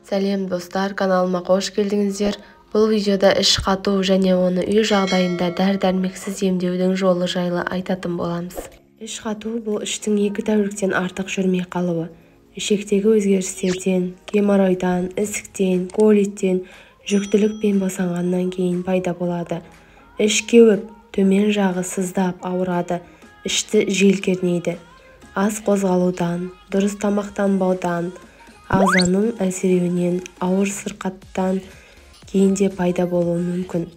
Сәлем достар, каналыма қош келдіңіздер. Бұл видеода іш қату және оны үй жағдайында дәрі-дәрмексіз емдеудің жолы жайлы айтатын боламыз. Іш қату бұл іштің 2 тәуліктен артық жүрмей қалуы. Ішектегі өзгерістерден, геморройдан, ісіктен, колиттен, жүктілікпен босанғаннан кейін пайда болады. Іш кеуіп, төмен жағы сыздап ауырады, ішті жел кернейді. Аз қозғалудан, дұрыс тамақтанбаудан, ағзаның әлсіреуінен, ауыр сырқаттан кейін де пайда болуы мүмкін.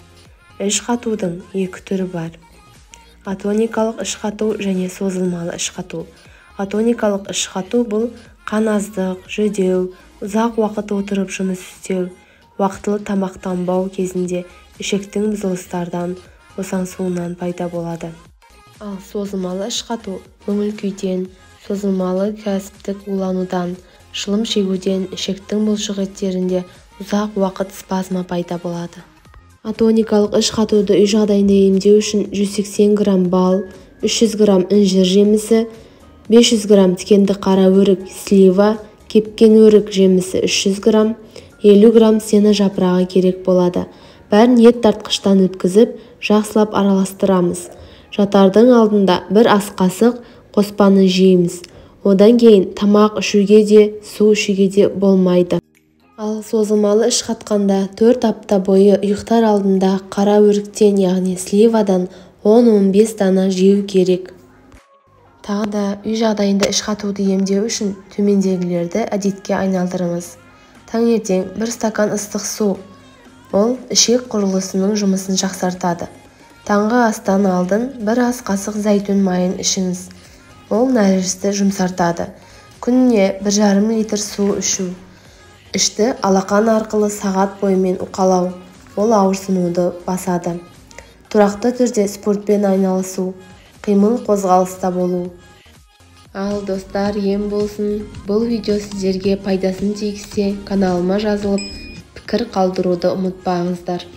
Іш қатудың 2 түрі бар. Атоникалық іш қату және созылмалы іш қату. Атоникалық іш қату бұл қаназдық, жүдеу, ұзақ уақыт отырып жұмыс істеу, уақытылы тамақтанбау кезінде ішектің бұзылыстардан, босаңсуынан пайда болады. Ал созылмалы іш қату көңіл-күйден, созылмалы кәсіптік уланудан, шылым шегуден, ішектің бұлшық еттерінде ұзақ уақыт спазмы пайда болады. Атоникалық іш қатуды үй жағдайында емдеу үшін 180 грамм бал, 300 грамм інжір жемісі, 500 грамм тікенді қара өрік, слива, кепкен өрік жемісі 300 грамм, 50 грамм сена жапырағы керек болады. Бәрін ет тартқыштан өткізіп, жақсылап араластырамыз. Жатардың алдында бір ас қасық қоспаны жейміз. Одан кейін тамақ ішуге де, су ішуге де болмайды. Ал созылмалы іш қатқанда 4 апта бойы ұйықтар алдында қара өріктен, яғни сливадан 10-15 дана жеу керек. Тағы да үй жағдайында іш қатуды емдеу үшін төмендегілерді әдетке айналдырыңыз. Таңертең 1 стакан ыстық су. Ол ішек құрылысының жұмысын жақсартады. Таңғы астан алдын 1 ас қасық зәйтүн майын ішіңіз. Ол нәресті жұмсартады. Күніне 1,5 литр су ішу. Ішті алақан арқылы сағат бойымен уқалау. Ол ауырсынуды басады. Тұрақты түрде спортпен айналысу, қимыл қозғалыста болу. Ал достар, ем болсын. Бұл видео сіздерге пайдасын тигізсе, каналыма жазылып, пікір қалдыруды ұмытпаңыздар.